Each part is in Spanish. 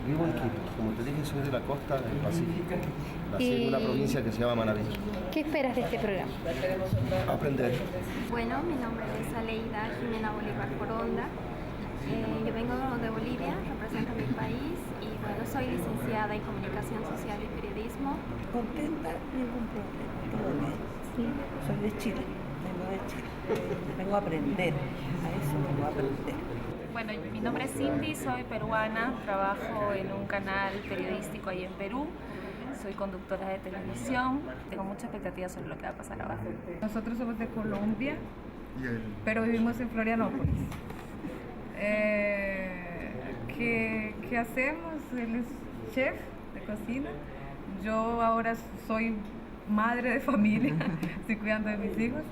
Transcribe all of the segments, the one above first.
Vivo en Quito, como te dije, soy de la costa del Pacífico. Nací en una provincia que se llama Manabí. ¿Qué esperas de este programa? Aprender. Bueno, mi nombre es Aleida Jimena Bolívar Foronda. Yo vengo de Bolivia, represento a mi país y bueno, soy licenciada en Comunicación Social y Periodismo. Contenta, ningún problema, todo bien. Sí. Soy de Chile, vengo de Chile. Vengo a aprender, a eso vengo a aprender. Bueno, mi nombre es Cindy, soy peruana, trabajo en un canal periodístico ahí en Perú. Soy conductora de televisión, tengo mucha expectativa sobre lo que va a pasar ahora. Nosotros somos de Colombia, pero vivimos en Florianópolis. ¿Qué hacemos? Él es chef de cocina. Yo ahora soy madre de familia, estoy cuidando de mis hijos.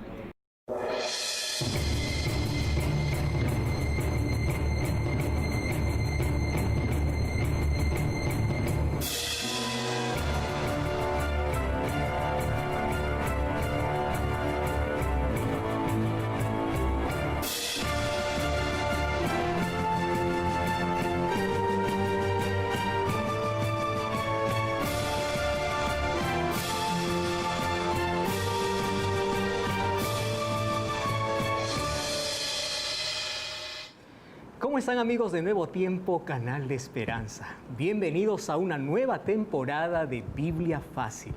¿Cómo están, amigos de Nuevo Tiempo, Canal de Esperanza? Bienvenidos a una nueva temporada de Biblia Fácil.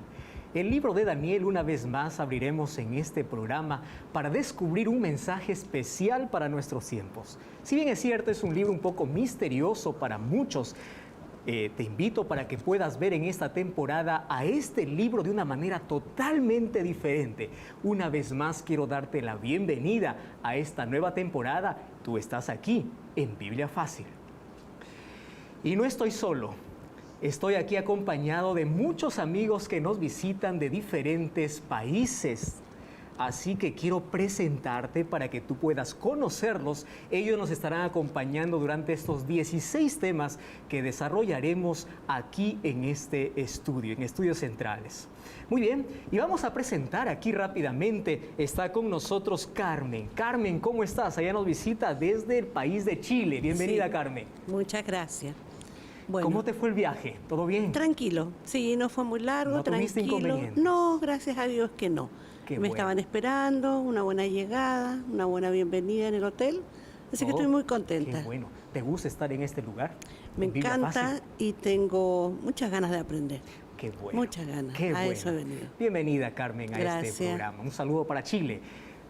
El libro de Daniel, una vez más, abriremos en este programa para descubrir un mensaje especial para nuestros tiempos. Si bien es cierto, es un libro un poco misterioso para muchos, te invito para que puedas ver en esta temporada a este libro de una manera totalmente diferente. Una vez más quiero darte la bienvenida a esta nueva temporada. Tú estás aquí en Biblia Fácil. Y no estoy solo. Estoy aquí acompañado de muchos amigos que nos visitan de diferentes países. Así que quiero presentarte para que tú puedas conocerlos. Ellos nos estarán acompañando durante estos 16 temas que desarrollaremos aquí en este estudio, en Estudios Centrales. Muy bien, y vamos a presentar aquí rápidamente. Está con nosotros Carmen. Carmen, ¿cómo estás? Allá nos visita desde el país de Chile. Bienvenida, sí. Carmen. Muchas gracias. Bueno, ¿cómo te fue el viaje? ¿Todo bien? Tranquilo. Sí, no fue muy largo, ¿No tuviste inconvenientes? No, gracias a Dios que no. Me estaban esperando, una buena llegada, una buena bienvenida en el hotel, así que estoy muy contenta. Qué bueno. ¿Te gusta estar en este lugar? Me encanta y tengo muchas ganas de aprender. Qué bueno. Muchas ganas, Qué bueno. Eso he venido. Bienvenida, Carmen, a Gracias. este programa. Un saludo para Chile.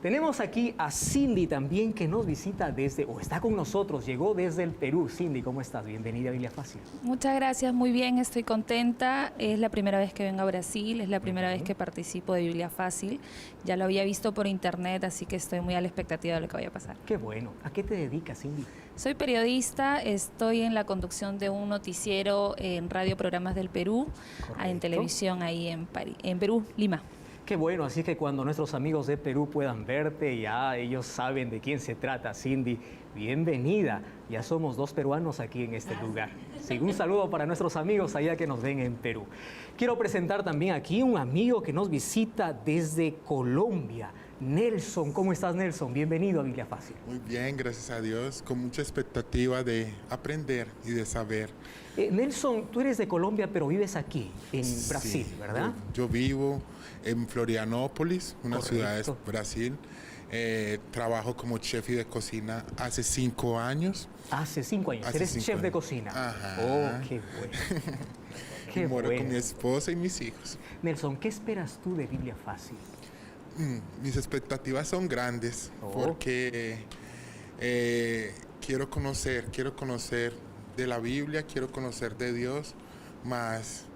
Tenemos aquí a Cindy también, que nos visita está con nosotros, llegó desde el Perú. Cindy, ¿cómo estás? Bienvenida a Biblia Fácil. Muchas gracias, muy bien, estoy contenta. Es la primera vez que vengo a Brasil, es la primera vez que participo de Biblia Fácil. Ya lo había visto por internet, así que estoy muy a la expectativa de lo que vaya a pasar. Qué bueno. ¿A qué te dedicas, Cindy? Soy periodista, estoy en la conducción de un noticiero en Radio Programas del Perú, en televisión ahí en Perú, Lima. Qué bueno, así que cuando nuestros amigos de Perú puedan verte, ya ellos saben de quién se trata. Cindy, bienvenida. Ya somos 2 peruanos aquí en este lugar. Sí, un saludo para nuestros amigos allá que nos ven en Perú. Quiero presentar también aquí un amigo que nos visita desde Colombia. Nelson, ¿cómo estás, Nelson? Bienvenido a Biblia Fácil. Muy bien, gracias a Dios, con mucha expectativa de aprender y de saber. Nelson, tú eres de Colombia, pero vives aquí, en Brasil, sí, ¿verdad? Yo vivo en Florianópolis, una Correcto. ciudad de Brasil. Trabajo como chef y de cocina hace 5 años. Hace 5 años. Hace Eres 5 chef de años. cocina. Ajá. Oh, qué bueno. Qué Moro bueno. con mi esposa y mis hijos. Nelson, ¿qué esperas tú de Biblia Fácil? Mis expectativas son grandes porque quiero conocer de la Biblia, quiero conocer de Dios, más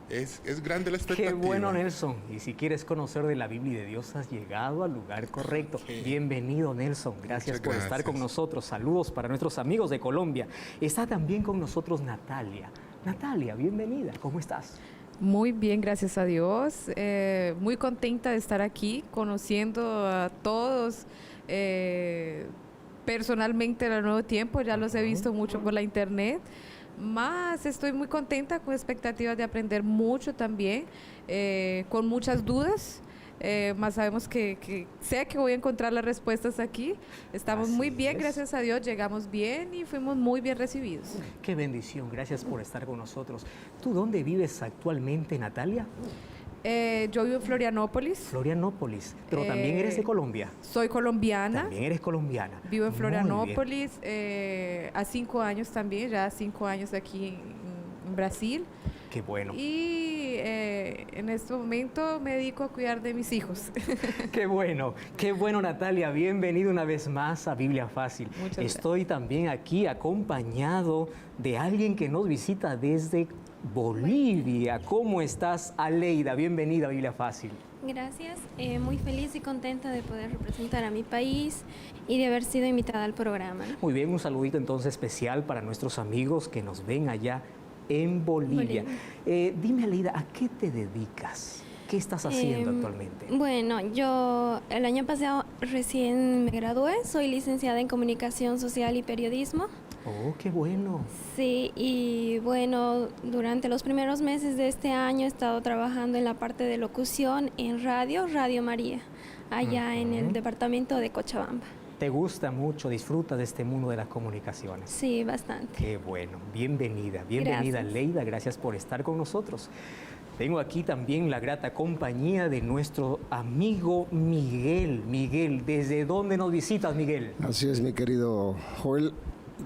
es grande la expectativa. Qué bueno, Nelson. Y si quieres conocer de la Biblia y de Dios, has llegado al lugar correcto. Bienvenido, Nelson. Gracias por estar con nosotros. Saludos para nuestros amigos de Colombia. Está también con nosotros Natalia. Natalia, bienvenida. ¿Cómo estás? Muy bien, gracias a Dios. Muy contenta de estar aquí, conociendo a todos personalmente en el Nuevo Tiempo. Ya los he visto mucho por la internet. Más estoy muy contenta, con expectativas de aprender mucho también, con muchas dudas. más sabemos que sé que voy a encontrar las respuestas aquí. Estamos muy bien, gracias a Dios, llegamos bien y fuimos muy bien recibidos. Qué bendición, gracias por estar con nosotros. ¿Tú dónde vives actualmente, Natalia? Yo vivo en Florianópolis. Florianópolis, pero también eres de Colombia. Soy colombiana. También eres colombiana. Vivo en Florianópolis, a 5 años también, ya 5 años aquí en Brasil. Qué bueno. Y en este momento me dedico a cuidar de mis hijos. Qué bueno, Natalia. Bienvenido una vez más a Biblia Fácil. Muchas gracias. Estoy también aquí acompañado de alguien que nos visita desde Bolivia. ¿Cómo estás, Aleida? Bienvenida a Biblia Fácil. Gracias, muy feliz y contenta de poder representar a mi país y de haber sido invitada al programa. Muy bien, un saludito entonces especial para nuestros amigos que nos ven allá en Bolivia. Dime, Aleida, ¿a qué te dedicas? ¿Qué estás haciendo actualmente? Bueno, yo el año pasado recién me gradué, soy licenciada en Comunicación Social y Periodismo. Oh, qué bueno. Sí, y bueno, durante los primeros meses de este año he estado trabajando en la parte de locución en Radio María, allá en el departamento de Cochabamba. ¿Te gusta mucho, disfrutas de este mundo de las comunicaciones? Sí, bastante. Qué bueno, bienvenida, Gracias. Leida, gracias por estar con nosotros. Tengo aquí también la grata compañía de nuestro amigo Miguel. Miguel, ¿desde dónde nos visitas, Miguel? Así es, mi querido Joel,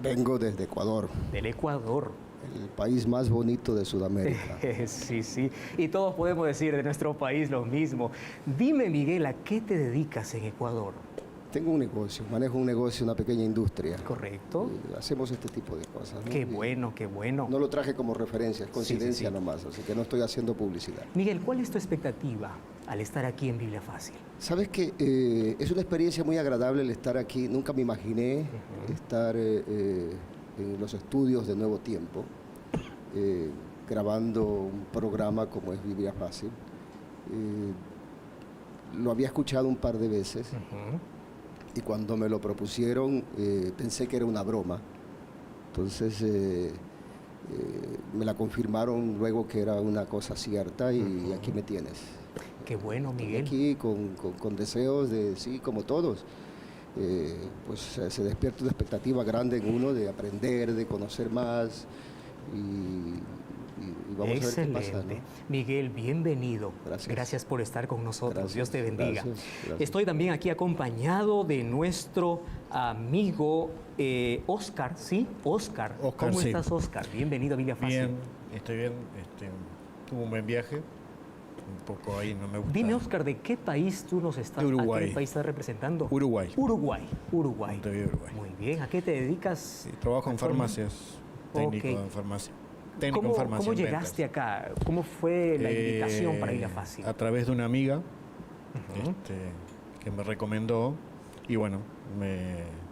vengo desde Ecuador. Del Ecuador. El país más bonito de Sudamérica. Sí, sí, y todos podemos decir de nuestro país lo mismo. Dime, Miguel, ¿a qué te dedicas en Ecuador? Tengo un negocio, manejo un negocio, una pequeña industria. Correcto. Hacemos este tipo de cosas, ¿no? Qué bueno, qué bueno. No lo traje como referencia, es coincidencia Sí. nomás, así que no estoy haciendo publicidad. Miguel, ¿cuál es tu expectativa al estar aquí en Biblia Fácil? Sabes que es una experiencia muy agradable el estar aquí. Nunca me imaginé estar en los estudios de Nuevo Tiempo, grabando un programa como es Biblia Fácil. Lo había escuchado un par de veces. Y cuando me lo propusieron, pensé que era una broma. Entonces, me la confirmaron luego que era una cosa cierta y aquí me tienes. Qué bueno, Miguel. Estoy aquí con deseos de, sí, como todos, pues se despierta una expectativa grande en uno de aprender, de conocer más y vamos a ver qué pasa, ¿no? Miguel, bienvenido. Gracias por estar con nosotros. Gracias. Dios te bendiga. Gracias. Estoy también aquí acompañado de nuestro amigo Oscar, ¿sí? Oscar, ¿cómo sí. estás, Oscar? Bienvenido a Biblia Fácil. Bien, estoy bien. Tuve un buen viaje. Un poco ahí no me gusta. Dime, Oscar, ¿de qué país tú nos estás, De Uruguay. ¿a qué país estás representando? Uruguay. Uruguay. Montevideo, Uruguay. Muy bien, ¿a qué te dedicas? Sí, trabajo en farmacias, técnico en farmacia. Técnico en farmacia. ¿Cómo en llegaste ventas. acá? ¿Cómo fue la invitación para Biblia Fácil? A través de una amiga que me recomendó y bueno,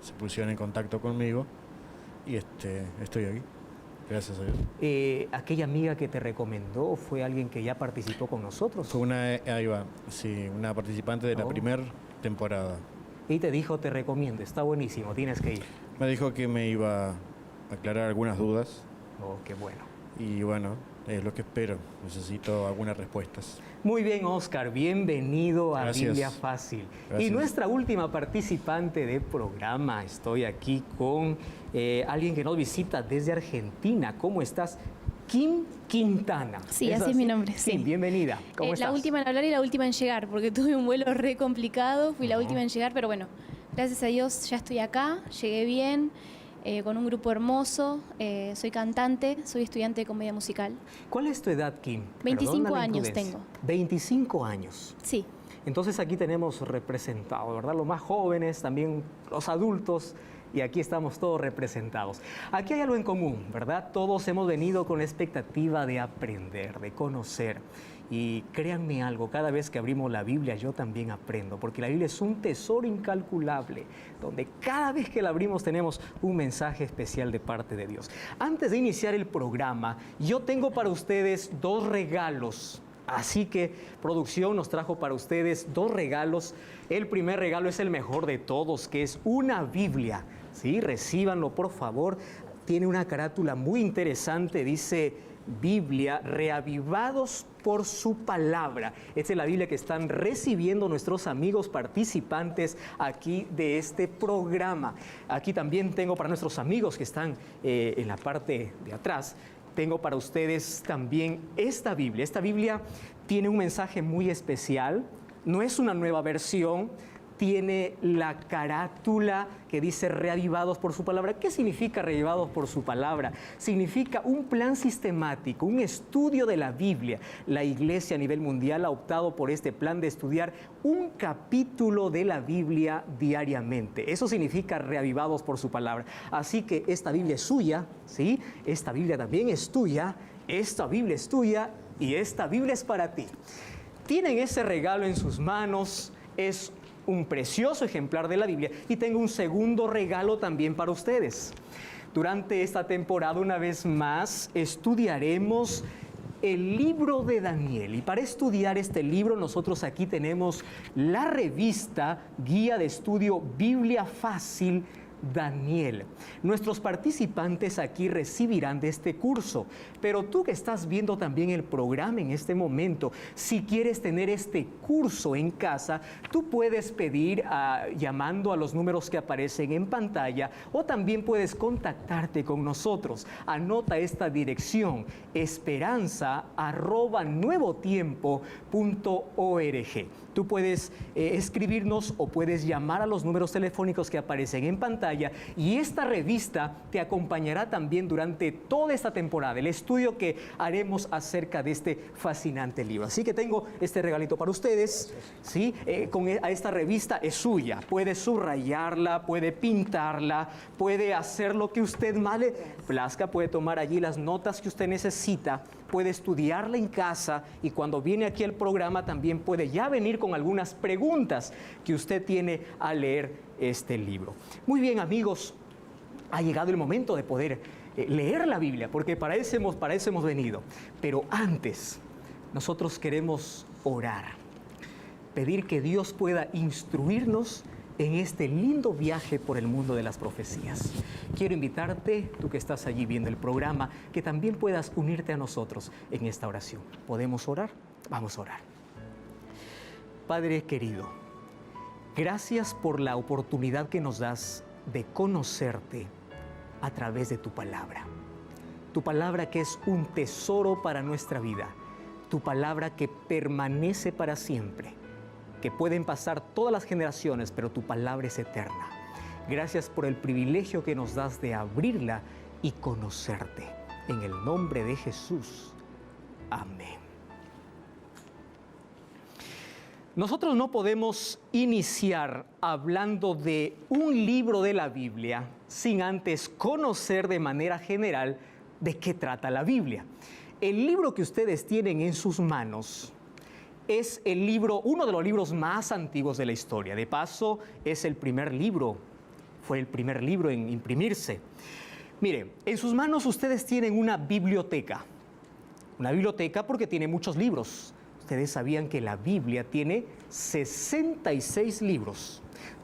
se pusieron en contacto conmigo y estoy aquí. Gracias a Dios. ¿Aquella amiga que te recomendó fue alguien que ya participó con nosotros? Fue una participante de la primera temporada. Y te dijo, te recomiendo, está buenísimo, tienes que ir. Me dijo que me iba a aclarar algunas dudas. Oh, qué bueno. Y bueno, es lo que espero. Necesito algunas respuestas. Muy bien, Oscar, bienvenido a Gracias. Biblia Fácil. Gracias. Y nuestra última participante del programa, estoy aquí con alguien que nos visita desde Argentina. ¿Cómo estás? Kim Quintana. Sí, así es mi nombre. Sí, Sí. bienvenida. ¿Cómo estás? La última en hablar y la última en llegar, porque tuve un vuelo re complicado, fui la última en llegar, pero bueno, gracias a Dios ya estoy acá, llegué bien, con un grupo hermoso, soy cantante, soy estudiante de comedia musical. ¿Cuál es tu edad, Kim? 25 Perdona la años imprudencia. tengo. 25 años. Sí. Entonces aquí tenemos representados, ¿verdad? Los más jóvenes, también los adultos, y aquí estamos todos representados. Aquí hay algo en común, ¿verdad? Todos hemos venido con la expectativa de aprender, de conocer. Y créanme algo, cada vez que abrimos la Biblia yo también aprendo, porque la Biblia es un tesoro incalculable, donde cada vez que la abrimos tenemos un mensaje especial de parte de Dios. Antes de iniciar el programa, yo tengo para ustedes 2 regalos. Así que producción nos trajo para ustedes 2 regalos. El primer regalo es el mejor de todos, que es una Biblia. ¿Sí? Recíbanlo, por favor. tiene una carátula muy interesante, dice Biblia, reavivados por su palabra. Esta es la Biblia que están recibiendo nuestros amigos participantes aquí de este programa. Aquí también tengo para nuestros amigos que están en la parte de atrás, tengo para ustedes también esta Biblia. Esta Biblia tiene un mensaje muy especial, no es una nueva versión, tiene la carátula que dice reavivados por su palabra. ¿Qué significa reavivados por su palabra? Significa un plan sistemático, un estudio de la Biblia. La Iglesia a nivel mundial ha optado por este plan de estudiar un capítulo de la Biblia diariamente. Eso significa reavivados por su palabra. Así que esta Biblia es suya, ¿sí? Esta Biblia también es tuya, esta Biblia es tuya y esta Biblia es para ti. Tienen ese regalo en sus manos, es un precioso ejemplar de la Biblia, y tengo un segundo regalo también para ustedes. Durante esta temporada, una vez más, estudiaremos el libro de Daniel, y para estudiar este libro nosotros aquí tenemos la revista Guía de Estudio Biblia Fácil Daniel. Nuestros participantes aquí recibirán de este curso, pero tú que estás viendo también el programa en este momento, si quieres tener este curso en casa, tú puedes pedir llamando a los números que aparecen en pantalla, o también puedes contactarte con nosotros. Anota esta dirección: esperanza@nuevotiempo.org. Tú puedes escribirnos o puedes llamar a los números telefónicos que aparecen en pantalla, y esta revista te acompañará también durante toda esta temporada, el estudio que haremos acerca de este fascinante libro. Así que tengo este regalito para ustedes, ¿sí? A esta revista es suya, puede subrayarla, puede pintarla, puede hacer lo que usted más le plazca, puede tomar allí las notas que usted necesita, puede estudiarla en casa, y cuando viene aquí al programa también puede ya venir con algunas preguntas que usted tiene al leer este libro. Muy bien, amigos, ha llegado el momento de poder leer la Biblia, porque para eso hemos venido. Pero antes, nosotros queremos orar, pedir que Dios pueda instruirnos en este lindo viaje por el mundo de las profecías. Quiero invitarte, tú que estás allí viendo el programa, que también puedas unirte a nosotros en esta oración. ¿Podemos orar? Vamos a orar. Padre querido, gracias por la oportunidad que nos das de conocerte a través de tu palabra. Tu palabra que es un tesoro para nuestra vida. Tu palabra que permanece para siempre, que pueden pasar todas las generaciones, pero tu palabra es eterna. Gracias por el privilegio que nos das de abrirla y conocerte. En el nombre de Jesús. Amén. Nosotros no podemos iniciar hablando de un libro de la Biblia sin antes conocer de manera general de qué trata la Biblia. El libro que ustedes tienen en sus manos es uno de los libros más antiguos de la historia. De paso, es el primer libro, fue el primer libro en imprimirse. Mire, en sus manos ustedes tienen una biblioteca. Una biblioteca porque tiene muchos libros. Ustedes sabían que la Biblia tiene 66 libros,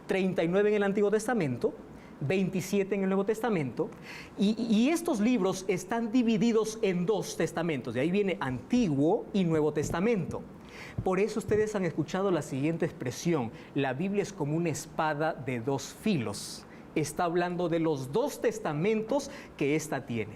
39 en el Antiguo Testamento, 27 en el Nuevo Testamento, y estos libros están divididos en dos testamentos. De ahí viene Antiguo y Nuevo Testamento. Por eso ustedes han escuchado la siguiente expresión: la Biblia es como una espada de dos filos. Está hablando de los dos testamentos que ésta tiene.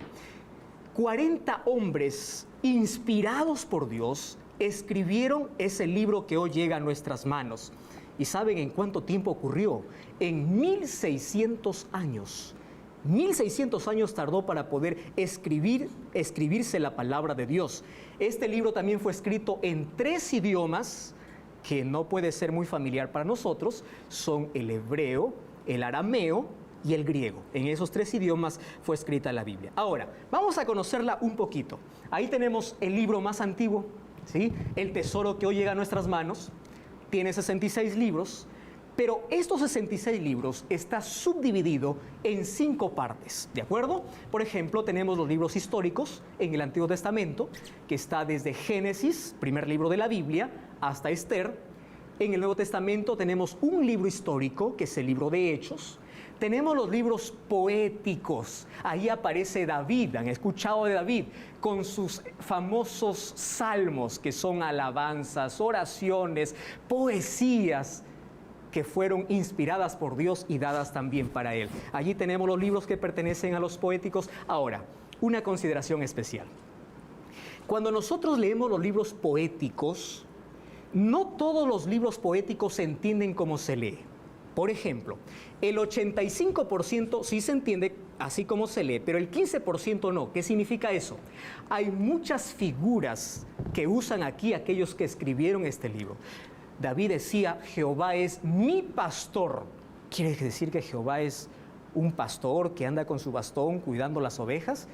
40 hombres inspirados por Dios escribieron ese libro que hoy llega a nuestras manos. ¿Y saben en cuánto tiempo ocurrió? En 1600 años. 1600 años tardó para poder escribirse la palabra de Dios. Este libro también fue escrito en 3 idiomas que no puede ser muy familiar para nosotros. Son el hebreo, el arameo y el griego. En esos 3 idiomas fue escrita la Biblia. Ahora, vamos a conocerla un poquito. Ahí tenemos el libro más antiguo, ¿sí? El tesoro que hoy llega a nuestras manos. Tiene 66 libros, pero estos 66 libros está subdividido en 5 partes, ¿de acuerdo? Por ejemplo, tenemos los libros históricos en el Antiguo Testamento, que está desde Génesis, primer libro de la Biblia, hasta Esther. En el Nuevo Testamento tenemos un libro histórico, que es el libro de Hechos. Tenemos los libros poéticos. Ahí aparece David, han escuchado de David, con sus famosos salmos, que son alabanzas, oraciones, poesías, que fueron inspiradas por Dios y dadas también para Él. Allí tenemos los libros que pertenecen a los poéticos. Ahora, una consideración especial. Cuando nosotros leemos los libros poéticos, no todos los libros poéticos se entienden como se lee. Por ejemplo, el 85% sí se entiende así como se lee, pero el 15% no. ¿Qué significa eso? Hay muchas figuras que usan aquí aquellos que escribieron este libro. David decía, Jehová es mi pastor. ¿Quiere decir que Jehová es un pastor que anda con su bastón cuidando las ovejas?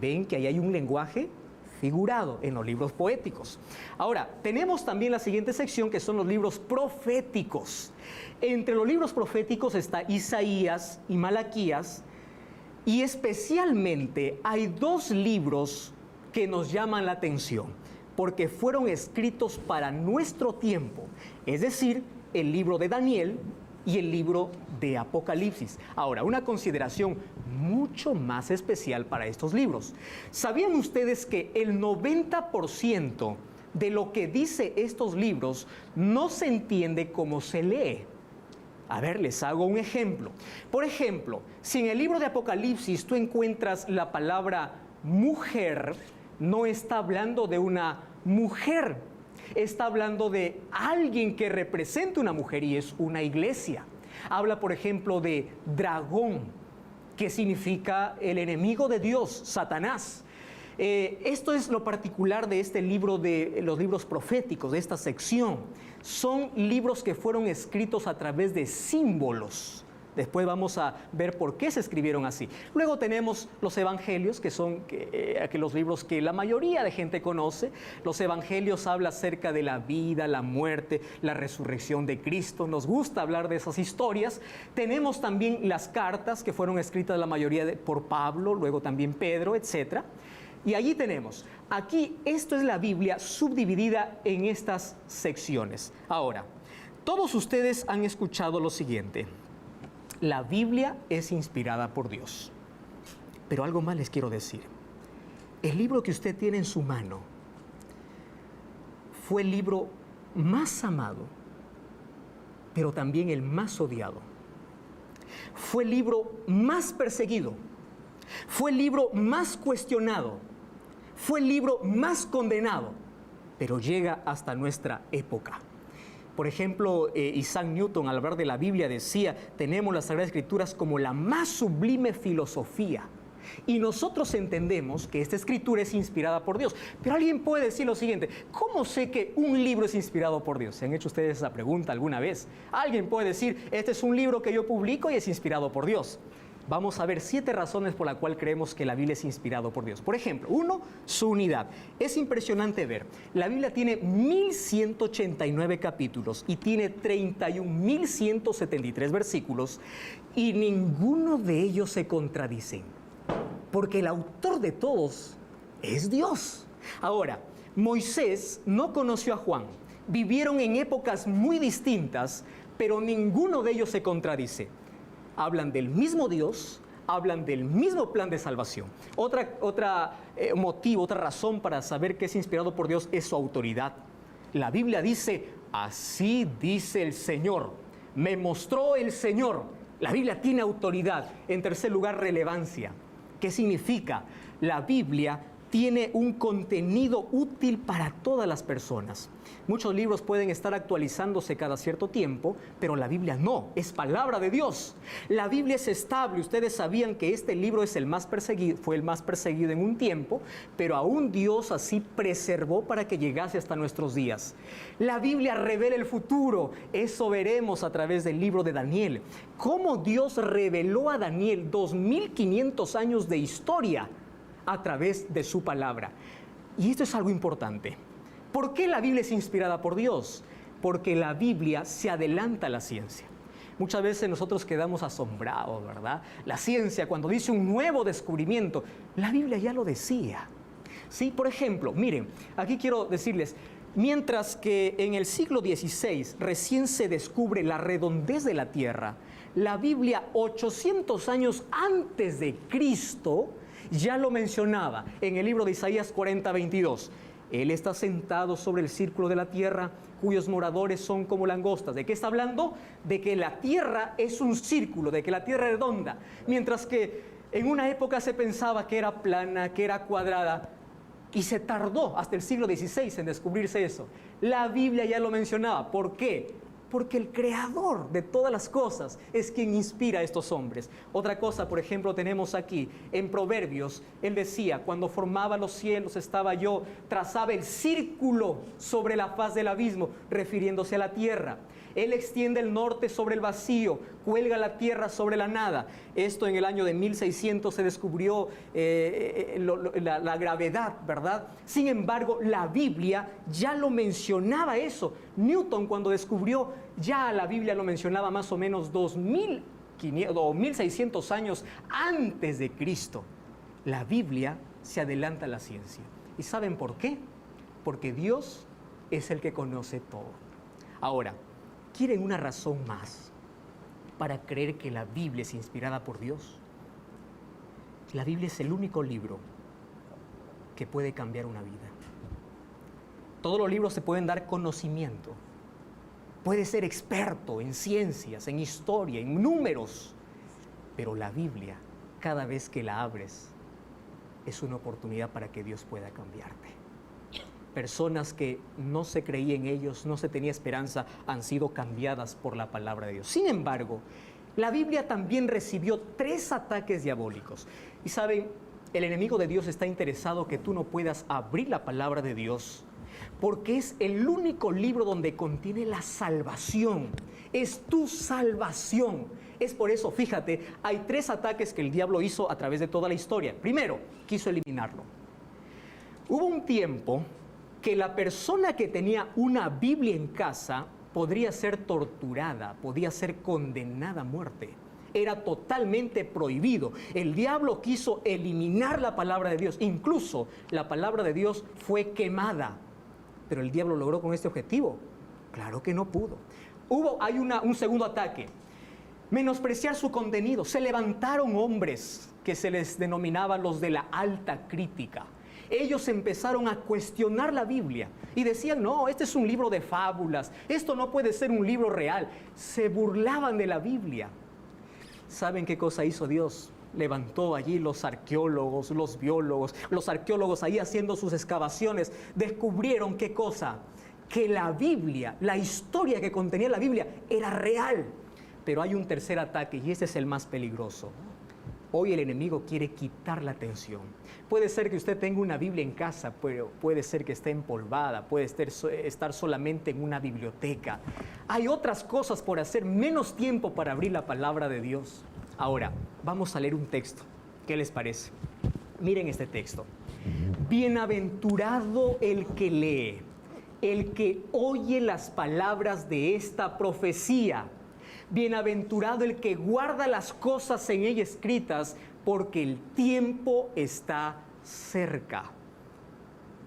Ven que ahí hay un lenguaje figurado en los libros poéticos. Ahora, tenemos también la siguiente sección, que son los libros proféticos. Entre los libros proféticos está Isaías y Malaquías, y especialmente hay dos libros que nos llaman la atención, porque fueron escritos para nuestro tiempo, es decir, el libro de Daniel y el libro de Apocalipsis. Ahora, una consideración mucho más especial para estos libros. ¿Sabían ustedes que el 90% de lo que dice estos libros no se entiende como se lee? A ver, les hago un ejemplo. Por ejemplo, si en el libro de Apocalipsis tú encuentras la palabra mujer, no está hablando de una mujer, está hablando de alguien que representa una mujer y es una iglesia. Habla, por ejemplo, de dragón, que significa el enemigo de Dios, Satanás. Esto es lo particular de este libro, de los libros proféticos, de esta sección. Son libros que fueron escritos a través de símbolos. Después vamos a ver por qué se escribieron así. Luego tenemos los evangelios, que son aquellos libros que la mayoría de gente conoce. Los evangelios hablan acerca de la vida, la muerte, la resurrección de Cristo. Nos gusta hablar de esas historias. Tenemos también las cartas que fueron escritas la mayoría por Pablo, luego también Pedro, etc. Y allí tenemos, aquí esto es la Biblia subdividida en estas secciones. Ahora, todos ustedes han escuchado lo siguiente. La Biblia es inspirada por Dios. Pero algo más les quiero decir. El libro que usted tiene en su mano fue el libro más amado, pero también el más odiado. Fue el libro más perseguido. Fue el libro más cuestionado. Fue el libro más condenado, pero llega hasta nuestra época. Por ejemplo, Isaac Newton, al hablar de la Biblia, decía, tenemos las Sagradas Escrituras como la más sublime filosofía. Y nosotros entendemos que esta escritura es inspirada por Dios. Pero alguien puede decir lo siguiente, ¿cómo sé que un libro es inspirado por Dios? ¿Se han hecho ustedes esa pregunta alguna vez? Alguien puede decir, este es un libro que yo publico y es inspirado por Dios. Vamos a ver 7 razones por las cuales creemos que la Biblia es inspirada por Dios. Por ejemplo, 1, su unidad. Es impresionante ver. La Biblia tiene 1189 capítulos y tiene 31.173 versículos y ninguno de ellos se contradicen, porque el autor de todos es Dios. Ahora, Moisés no conoció a Juan. Vivieron en épocas muy distintas, pero ninguno de ellos se contradice. Hablan del mismo Dios, hablan del mismo plan de salvación. Otra razón para saber que es inspirado por Dios es su autoridad. La Biblia dice, así dice el Señor, me mostró el Señor. La Biblia tiene autoridad. En tercer lugar, relevancia. ¿Qué significa? La Biblia tiene un contenido útil para todas las personas. Muchos libros pueden estar actualizándose cada cierto tiempo, pero la Biblia no, es palabra de Dios. La Biblia es estable. Ustedes sabían que este libro es el más perseguido, fue el más perseguido en un tiempo, pero aún Dios así preservó para que llegase hasta nuestros días. La Biblia revela el futuro. Eso veremos a través del libro de Daniel. Cómo Dios reveló a Daniel 2500 años de historia a través de su palabra. Y esto es algo importante. ¿Por qué la Biblia es inspirada por Dios? Porque la Biblia se adelanta a la ciencia. Muchas veces nosotros quedamos asombrados, ¿verdad? La ciencia, cuando dice un nuevo descubrimiento, la Biblia ya lo decía. Sí, por ejemplo, miren, aquí quiero decirles, mientras que en el siglo XVI recién se descubre la redondez de la Tierra, La Biblia 800 años antes de Cristo ya lo mencionaba en el libro de Isaías 40:22. Él está sentado sobre el círculo de la tierra, cuyos moradores son como langostas. ¿De qué está hablando? De que la tierra es un círculo, de que la tierra es redonda. Mientras que en una época se pensaba que era plana, que era cuadrada, y se tardó hasta el siglo XVI en descubrirse eso. La Biblia ya lo mencionaba. ¿Por qué? Porque el creador de todas las cosas es quien inspira a estos hombres. Otra cosa, por ejemplo, tenemos aquí en Proverbios, él decía, cuando formaba los cielos estaba yo, trazaba el círculo sobre la faz del abismo, refiriéndose a la tierra. Él extiende el norte sobre el vacío, cuelga la tierra sobre la nada. Esto en el año de 1600 se descubrió la gravedad, ¿verdad? Sin embargo, la Biblia ya lo mencionaba eso. Newton, cuando descubrió, ya la Biblia lo mencionaba más o menos 2500 o 1600 años antes de Cristo. La Biblia se adelanta a la ciencia. ¿Y saben por qué? Porque Dios es el que conoce todo. Ahora, ¿quieren una razón más para creer que la Biblia es inspirada por Dios? La Biblia es el único libro que puede cambiar una vida. Todos los libros te pueden dar conocimiento. Puedes ser experto en ciencias, en historia, en números. Pero la Biblia, cada vez que la abres, es una oportunidad para que Dios pueda cambiarte. Personas que no se creía en ellos, no se tenía esperanza, han sido cambiadas por la palabra de Dios. Sin embargo, la Biblia también recibió 3 ataques diabólicos. Y saben, el enemigo de Dios está interesado que tú no puedas abrir la palabra de Dios, porque es el único libro donde contiene la salvación. Es tu salvación. Es por eso, fíjate, hay 3 ataques que el diablo hizo a través de toda la historia. Primero, quiso eliminarlo. Hubo un tiempo que la persona que tenía una Biblia en casa podría ser torturada, podía ser condenada a muerte. Era totalmente prohibido. El diablo quiso eliminar la palabra de Dios. Incluso la palabra de Dios fue quemada. Pero el diablo logró con este objetivo. Claro que no pudo. Hay un segundo ataque. Menospreciar su contenido. Se levantaron hombres que se les denominaba los de la alta crítica. Ellos empezaron a cuestionar la Biblia y decían, no, este es un libro de fábulas, esto no puede ser un libro real. Se burlaban de la Biblia. ¿Saben qué cosa hizo Dios? Levantó allí los arqueólogos, los biólogos, los arqueólogos ahí haciendo sus excavaciones, descubrieron qué cosa, que la Biblia, la historia que contenía la Biblia era real. Pero hay un tercer ataque y ese es el más peligroso. Hoy el enemigo quiere quitar la atención. Puede ser que usted tenga una Biblia en casa, pero puede ser que esté empolvada, puede estar solamente en una biblioteca. Hay otras cosas por hacer, menos tiempo para abrir la palabra de Dios. Ahora, vamos a leer un texto. ¿Qué les parece? Miren este texto. Bienaventurado el que lee, el que oye las palabras de esta profecía. Bienaventurado el que guarda las cosas en ella escritas, porque el tiempo está cerca.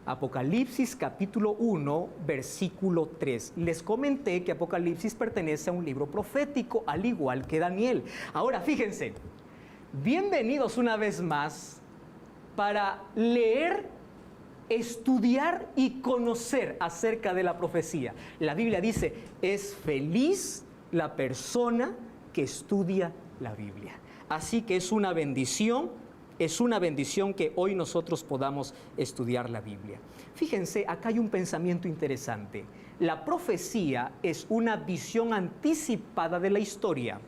Apocalipsis capítulo 1, versículo 3. Les comenté que Apocalipsis pertenece a un libro profético, al igual que Daniel. Ahora, fíjense, bienvenidos una vez más para leer, estudiar y conocer acerca de la profecía. La Biblia dice, es feliz la persona que estudia la Biblia. Así que es una bendición que hoy nosotros podamos estudiar la Biblia. Fíjense, acá hay un pensamiento interesante. La profecía es una visión anticipada de la historia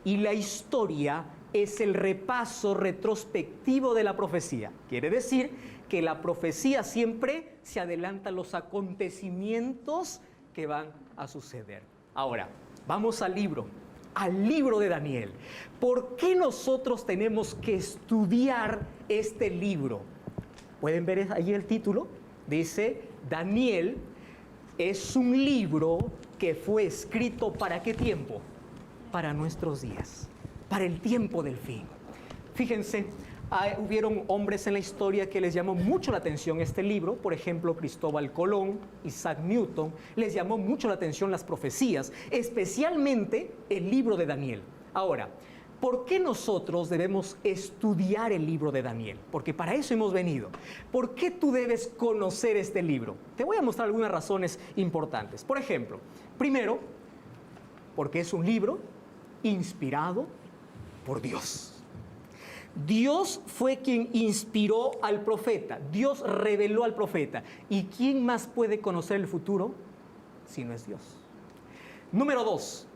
y la historia es el repaso retrospectivo de la profecía. Quiere decir que la profecía siempre se adelanta a los acontecimientos que van a suceder. Ahora, vamos al libro de Daniel. ¿Por qué nosotros tenemos que estudiar este libro? ¿Pueden ver allí el título? Dice, Daniel es un libro que fue escrito ¿para qué tiempo? Para nuestros días, para el tiempo del fin. Fíjense, hubieron hombres en la historia que les llamó mucho la atención este libro. Por ejemplo, Cristóbal Colón, Isaac Newton. Les llamó mucho la atención las profecías, especialmente el libro de Daniel. Ahora, ¿por qué nosotros debemos estudiar el libro de Daniel? Porque para eso hemos venido. ¿Por qué tú debes conocer este libro? Te voy a mostrar algunas razones importantes. Por ejemplo, primero, porque es un libro inspirado por Dios. Dios fue quien inspiró al profeta. Dios reveló al profeta. ¿Y quién más puede conocer el futuro si no es Dios? Número 2.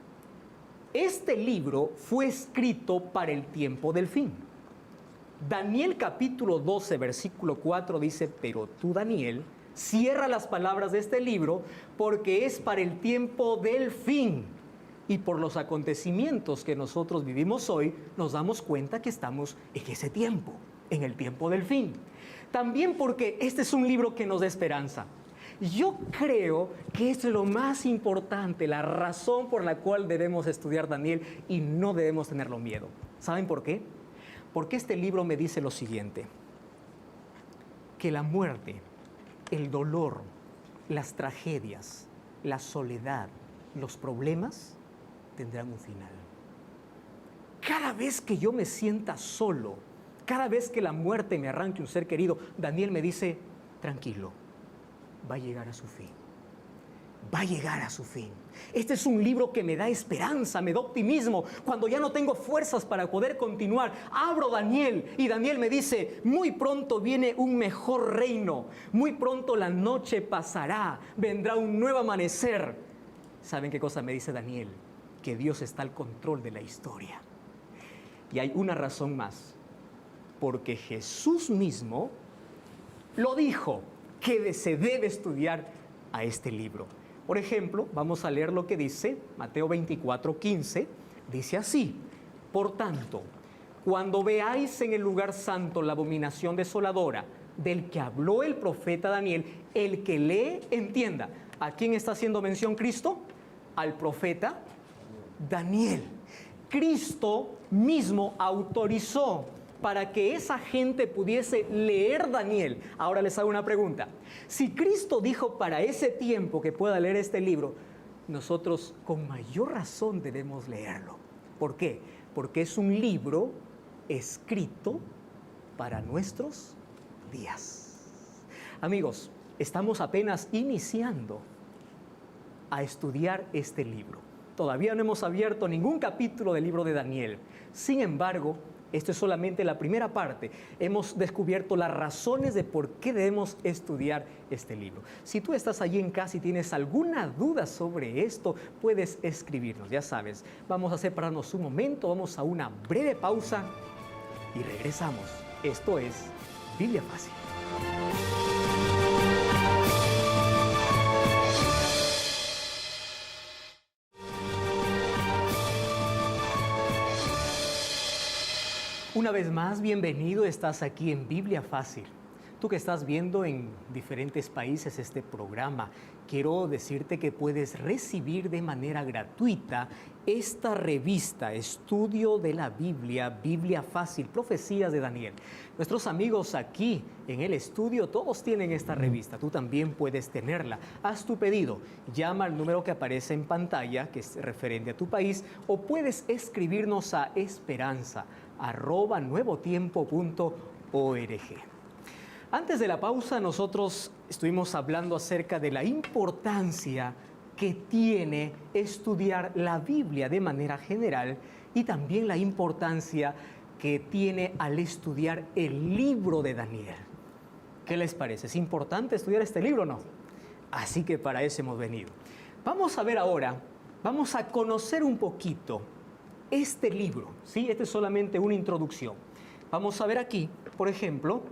Este libro fue escrito para el tiempo del fin. Daniel capítulo 12, versículo 4 dice, pero tú, Daniel, cierra las palabras de este libro porque es para el tiempo del fin. Y por los acontecimientos que nosotros vivimos hoy, nos damos cuenta que estamos en ese tiempo, en el tiempo del fin. También porque este es un libro que nos da esperanza. Yo creo que esto es lo más importante, la razón por la cual debemos estudiar Daniel y no debemos tenerlo miedo. ¿Saben por qué? Porque este libro me dice lo siguiente, que la muerte, el dolor, las tragedias, la soledad, los problemas tendrán un final. Cada vez que yo me sienta solo, cada vez que la muerte me arranque un ser querido, Daniel me dice, tranquilo, va a llegar a su fin. Va a llegar a su fin. Este es un libro que me da esperanza, me da optimismo. Cuando ya no tengo fuerzas para poder continuar, abro Daniel y Daniel me dice, muy pronto viene un mejor reino. Muy pronto la noche pasará, vendrá un nuevo amanecer. ¿Saben qué cosa me dice Daniel? Que Dios está al control de la historia. Y hay una razón más. Porque Jesús mismo lo dijo, que se debe estudiar a este libro. Por ejemplo, vamos a leer lo que dice Mateo 24:15. Dice así, por tanto, cuando veáis en el lugar santo la abominación desoladora del que habló el profeta Daniel, el que lee, entienda. ¿A quién está haciendo mención Cristo? Al profeta Daniel. Cristo mismo autorizó para que esa gente pudiese leer Daniel. Ahora les hago una pregunta. Si Cristo dijo para ese tiempo que pueda leer este libro, nosotros con mayor razón debemos leerlo. ¿Por qué? Porque es un libro escrito para nuestros días. Amigos, estamos apenas iniciando a estudiar este libro. Todavía no hemos abierto ningún capítulo del libro de Daniel. Sin embargo, esto es solamente la primera parte. Hemos descubierto las razones de por qué debemos estudiar este libro. Si tú estás allí en casa y tienes alguna duda sobre esto, puedes escribirnos. Ya sabes, vamos a separarnos un momento, vamos a una breve pausa y regresamos. Esto es Biblia Fácil. Una vez más, bienvenido, estás aquí en Biblia Fácil. Tú que estás viendo en diferentes países este programa, quiero decirte que puedes recibir de manera gratuita esta revista, Estudio de la Biblia, Biblia Fácil, Profecías de Daniel. Nuestros amigos aquí en el estudio, todos tienen esta revista, tú también puedes tenerla. Haz tu pedido, llama al número que aparece en pantalla, que es referente a tu país, o puedes escribirnos a esperanza@nuevotiempo.org. Antes de la pausa, nosotros estuvimos hablando acerca de la importancia que tiene estudiar la Biblia de manera general y también la importancia que tiene al estudiar el libro de Daniel. ¿Qué les parece? ¿Es importante estudiar este libro o no? Así que para eso hemos venido. Vamos a ver ahora, vamos a conocer un poquito este libro, ¿sí? Este es solamente una introducción. Vamos a ver aquí, por ejemplo,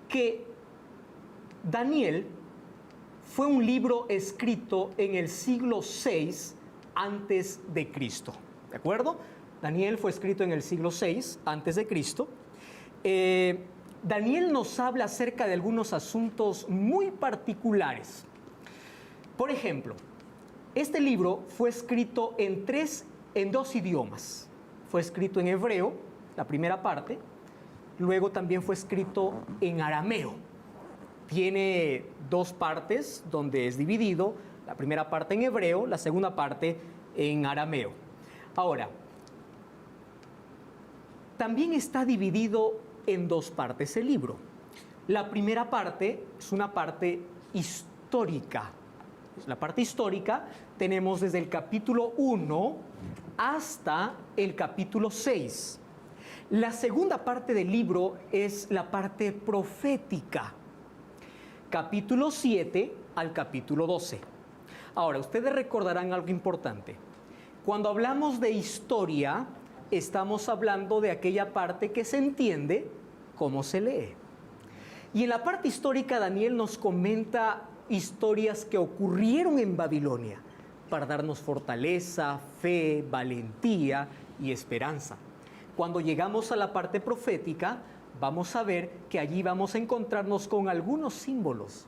que Daniel fue un libro escrito en el siglo VI antes de Cristo, ¿de acuerdo? Daniel fue escrito en el siglo VI antes de Cristo. Daniel nos habla acerca de algunos asuntos muy particulares. Por ejemplo, este libro fue escrito en dos idiomas. Fue escrito en hebreo, la primera parte, luego también fue escrito en arameo. Tiene dos partes donde es dividido, la primera parte en hebreo, la segunda parte en arameo. Ahora, también está dividido en dos partes el libro. La primera parte es una parte histórica. La parte histórica tenemos desde el capítulo 1 hasta el capítulo 6. La segunda parte del libro es la parte profética, capítulo 7 al capítulo 12. Ahora, ustedes recordarán algo importante. Cuando hablamos de historia, estamos hablando de aquella parte que se entiende cómo se lee. Y en la parte histórica, Daniel nos comenta historias que ocurrieron en Babilonia para darnos fortaleza, fe, valentía y esperanza. Cuando llegamos a la parte profética, vamos a ver que allí vamos a encontrarnos con algunos símbolos.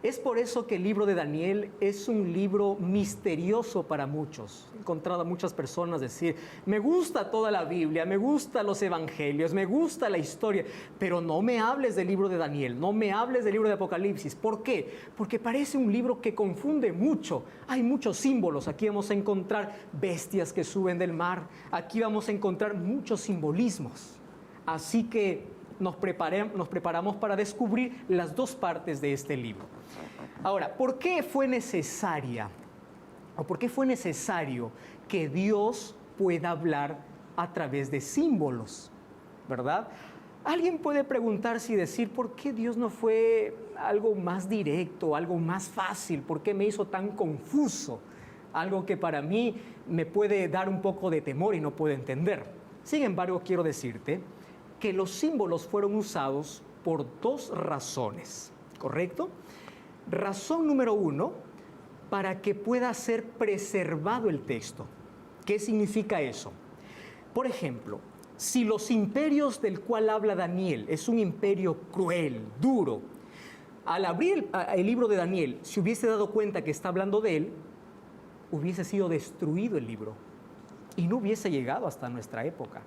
Es por eso que el libro de Daniel es un libro misterioso para muchos. He encontrado a muchas personas decir, me gusta toda la Biblia, me gustan los evangelios, me gusta la historia, pero no me hables del libro de Daniel, no me hables del libro de Apocalipsis. ¿Por qué? Porque parece un libro que confunde mucho. Hay muchos símbolos. Aquí vamos a encontrar bestias que suben del mar. Aquí vamos a encontrar muchos simbolismos. Así que nos preparamos para descubrir las dos partes de este libro. Ahora, ¿por qué fue necesario que Dios pueda hablar a través de símbolos? ¿Verdad? Alguien puede preguntarse y decir, ¿por qué Dios no fue algo más directo, algo más fácil? ¿Por qué me hizo tan confuso? Algo que para mí me puede dar un poco de temor y no puedo entender. Sin embargo, quiero decirte que los símbolos fueron usados por dos razones, ¿correcto? Razón número 1, para que pueda ser preservado el texto. ¿Qué significa eso? Por ejemplo, si los imperios del cual habla Daniel es un imperio cruel, duro, al abrir el libro de Daniel, si hubiese dado cuenta que está hablando de él, hubiese sido destruido el libro y no hubiese llegado hasta nuestra época.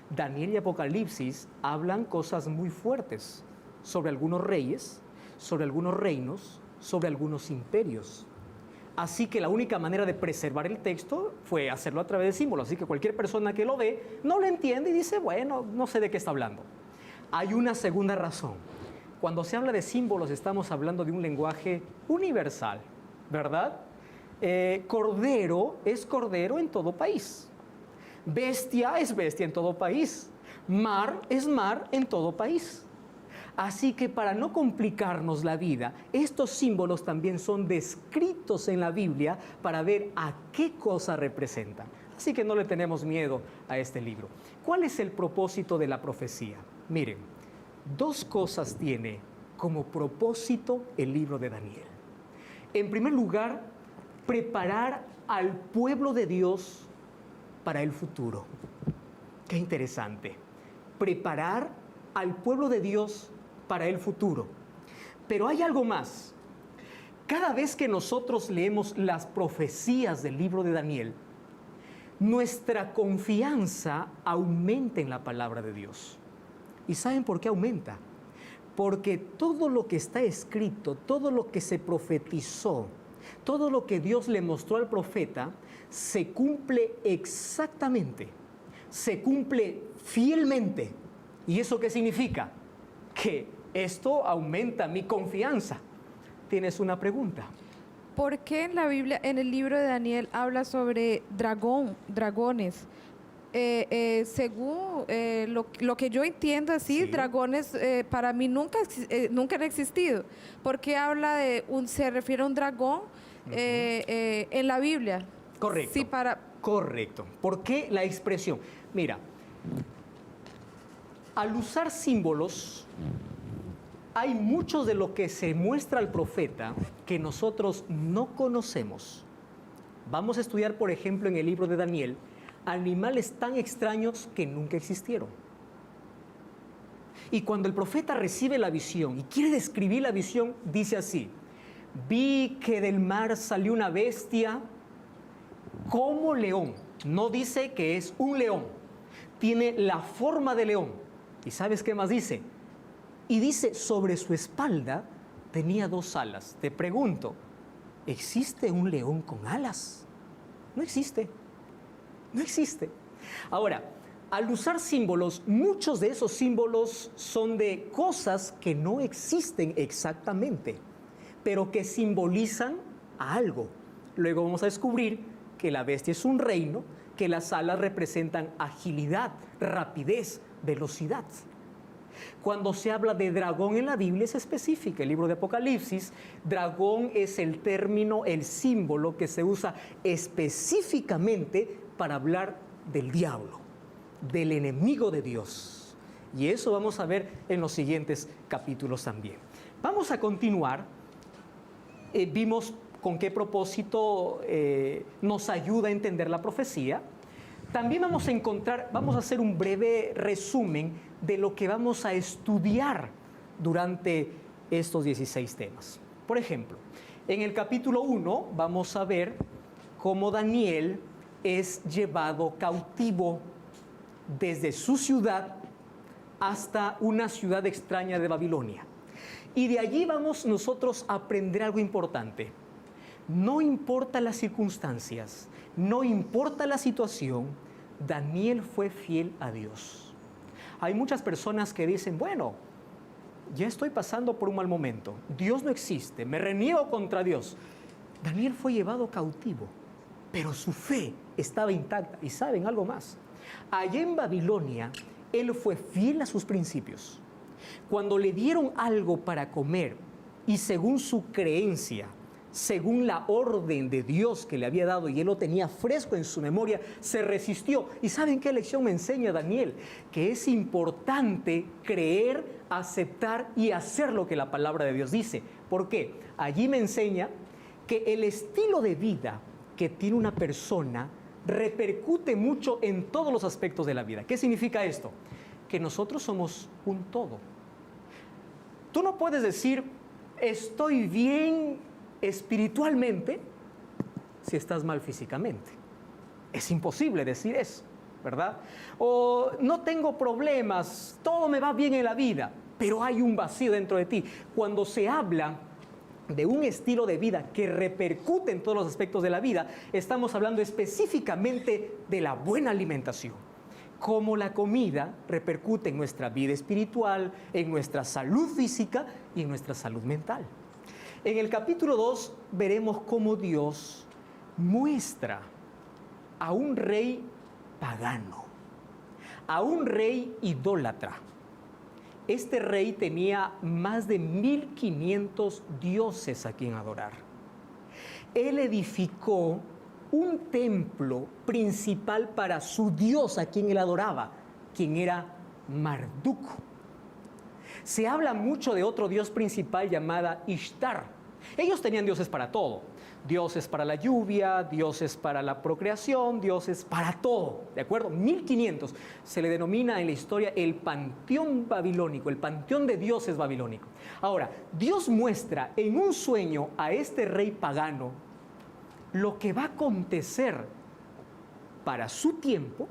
Daniel y Apocalipsis hablan cosas muy fuertes sobre algunos reyes, sobre algunos reinos, sobre algunos imperios. Así que la única manera de preservar el texto fue hacerlo a través de símbolos. Así que cualquier persona que lo ve no lo entiende y dice, bueno, no sé de qué está hablando. Hay una segunda razón. Cuando se habla de símbolos estamos hablando de un lenguaje universal, ¿verdad? Cordero es cordero en todo país. Bestia es bestia en todo país. Mar es mar en todo país. Así que para no complicarnos la vida, estos símbolos también son descritos en la Biblia para ver a qué cosa representan. Así que no le tenemos miedo a este libro. ¿Cuál es el propósito de la profecía? Miren, dos cosas tiene como propósito el libro de Daniel. En primer lugar, preparar al pueblo de Dios para el futuro. Qué interesante. Preparar al pueblo de Dios para el futuro. Pero hay algo más. Cada vez que nosotros leemos las profecías del libro de Daniel, nuestra confianza aumenta en la palabra de Dios. ¿Y saben por qué aumenta? Porque todo lo que está escrito, todo lo que se profetizó, todo lo que Dios le mostró al profeta, se cumple exactamente, se cumple fielmente. ¿Y eso qué significa? Que esto aumenta mi confianza. ¿Tienes una pregunta? ¿Por qué en la Biblia, en el libro de Daniel, habla sobre dragones? Según lo que yo entiendo así, sí. Dragones para mí nunca han existido. ¿Por qué habla se refiere a un dragón en la Biblia? Correcto. Sí, Correcto. ¿Por qué la expresión? Mira, al usar símbolos, hay mucho de lo que se muestra al profeta que nosotros no conocemos. Vamos a estudiar, por ejemplo, en el libro de Daniel, animales tan extraños que nunca existieron. Y cuando el profeta recibe la visión y quiere describir la visión, dice así: vi que del mar salió una bestia como león. No dice que es un león, tiene la forma de león. ¿Y sabes qué más dice? Y dice, sobre su espalda tenía 2 alas. Te pregunto, ¿existe un león con alas? No existe. No existe. Ahora, al usar símbolos, muchos de esos símbolos son de cosas que no existen exactamente, pero que simbolizan a algo. Luego vamos a descubrir que la bestia es un reino, que las alas representan agilidad, rapidez, velocidad. Cuando se habla de dragón en la Biblia es específica. El libro de Apocalipsis, dragón es el término, el símbolo que se usa específicamente para hablar del diablo, del enemigo de Dios. Y eso vamos a ver en los siguientes capítulos también. Vamos a continuar. Vimos con qué propósito nos ayuda a entender la profecía. También vamos a hacer un breve resumen de lo que vamos a estudiar durante estos 16 temas. Por ejemplo, en el capítulo 1 vamos a ver cómo Daniel es llevado cautivo desde su ciudad hasta una ciudad extraña de Babilonia. Y de allí vamos nosotros a aprender algo importante. No importa las circunstancias, no importa la situación, Daniel fue fiel a Dios. Hay muchas personas que dicen, bueno, ya estoy pasando por un mal momento, Dios no existe, me reniego contra Dios. Daniel fue llevado cautivo, pero su fe estaba intacta. Y ¿saben algo más? Allá en Babilonia, él fue fiel a sus principios. Cuando le dieron algo para comer y según su creencia, según la orden de Dios que le había dado y él lo tenía fresco en su memoria, se resistió. ¿Y saben qué lección me enseña Daniel? Que es importante creer, aceptar y hacer lo que la palabra de Dios dice. ¿Por qué? Allí me enseña que el estilo de vida que tiene una persona repercute mucho en todos los aspectos de la vida. ¿Qué significa esto? Que nosotros somos un todo. Tú no puedes decir, estoy bien espiritualmente si estás mal físicamente. Es imposible decir eso, ¿verdad? O no tengo problemas, todo me va bien en la vida, pero hay un vacío dentro de ti. Cuando se habla de un estilo de vida que repercute en todos los aspectos de la vida, estamos hablando específicamente de la buena alimentación. Cómo la comida repercute en nuestra vida espiritual, en nuestra salud física y en nuestra salud mental. En el capítulo 2 veremos cómo Dios muestra a un rey pagano, a un rey idólatra. Este rey tenía más de 1500 dioses a quien adorar. Él edificó un templo principal para su dios a quien él adoraba, quien era Marduk. Se habla mucho de otro dios principal llamada Ishtar. Ellos tenían dioses para todo. Dioses para la lluvia, dioses para la procreación, dioses para todo, ¿de acuerdo? 1500 se le denomina en la historia el panteón babilónico, el panteón de dioses babilónico. Ahora, Dios muestra en un sueño a este rey pagano lo que va a acontecer para su tiempo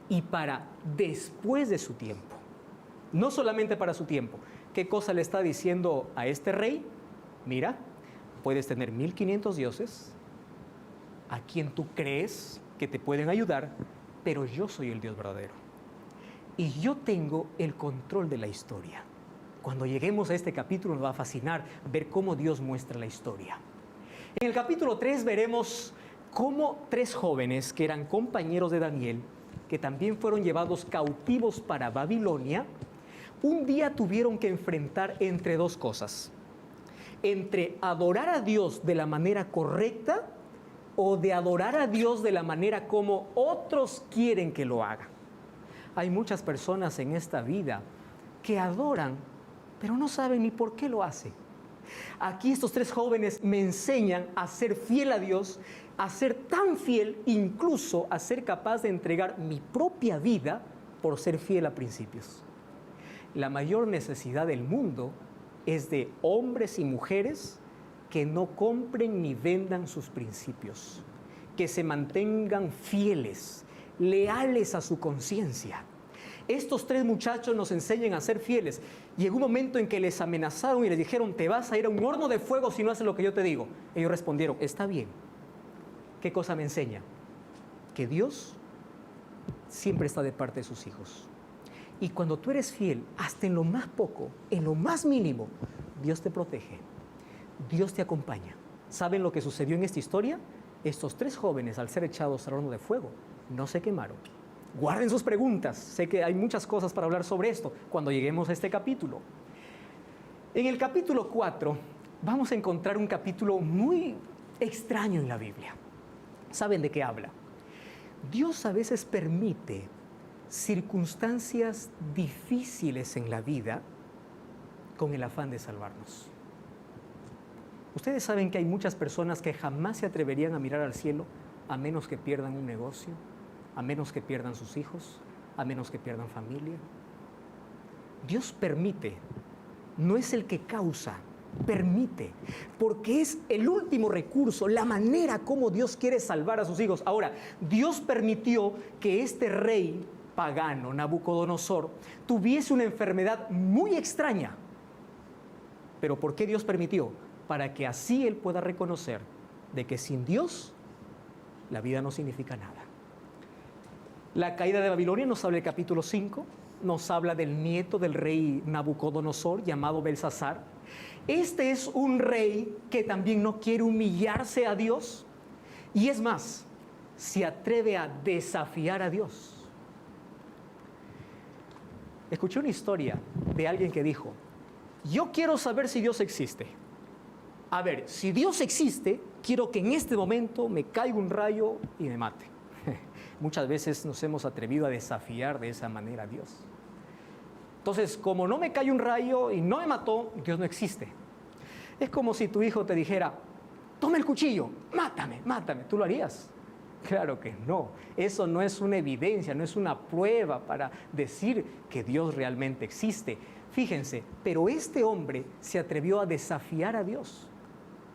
y para después de su tiempo. No solamente para su tiempo. ¿Qué cosa le está diciendo a este rey? Mira, puedes tener 1500 dioses a quien tú crees que te pueden ayudar, pero yo soy el Dios verdadero. Y yo tengo el control de la historia. Cuando lleguemos a este capítulo nos va a fascinar ver cómo Dios muestra la historia. En el capítulo 3 veremos cómo 3 jóvenes que eran compañeros de Daniel, que también fueron llevados cautivos para Babilonia, un día tuvieron que enfrentar entre 2 cosas. Entre adorar a Dios de la manera correcta o de adorar a Dios de la manera como otros quieren que lo haga. Hay muchas personas en esta vida que adoran, pero no saben ni por qué lo hacen. Aquí estos 3 jóvenes me enseñan a ser fiel a Dios, a ser tan fiel, incluso a ser capaz de entregar mi propia vida por ser fiel a principios. La mayor necesidad del mundo es de hombres y mujeres que no compren ni vendan sus principios, que se mantengan fieles, leales a su conciencia. Estos 3 muchachos nos enseñan a ser fieles. Llegó un momento en que les amenazaron y les dijeron, te vas a ir a un horno de fuego si no haces lo que yo te digo. Ellos respondieron, está bien. ¿Qué cosa me enseña? Que Dios siempre está de parte de sus hijos. Y cuando tú eres fiel, hasta en lo más poco, en lo más mínimo, Dios te protege, Dios te acompaña. ¿Saben lo que sucedió en esta historia? Estos 3 jóvenes, al ser echados al horno de fuego, no se quemaron. Guarden sus preguntas. Sé que hay muchas cosas para hablar sobre esto cuando lleguemos a este capítulo. En el capítulo 4 vamos a encontrar un capítulo muy extraño en la Biblia. ¿Saben de qué habla? Dios a veces permite circunstancias difíciles en la vida con el afán de salvarnos. Ustedes saben que hay muchas personas que jamás se atreverían a mirar al cielo a menos que pierdan un negocio, a menos que pierdan sus hijos, a menos que pierdan familia. Dios permite, no es el que causa, permite, porque es el último recurso, la manera como Dios quiere salvar a sus hijos. Ahora, Dios permitió que este rey pagano, Nabucodonosor, tuviese una enfermedad muy extraña. ¿Pero por qué Dios permitió? Para que así él pueda reconocer de que sin Dios la vida no significa nada. La caída de Babilonia nos habla del capítulo 5, nos habla del nieto del rey Nabucodonosor llamado Belsasar. Este es un rey que también no quiere humillarse a Dios y es más, se atreve a desafiar a Dios. Escuché una historia de alguien que dijo: yo quiero saber si Dios existe. A ver, si Dios existe, quiero que en este momento me caiga un rayo y me mate. Muchas veces nos hemos atrevido a desafiar de esa manera a Dios. Entonces, como no me cae un rayo y no me mató, Dios no existe. Es como si tu hijo te dijera: toma el cuchillo, mátame, mátame. ¿Tú lo harías? Claro que no. Eso no es una evidencia, no es una prueba para decir que Dios realmente existe. Fíjense, pero este hombre se atrevió a desafiar a Dios.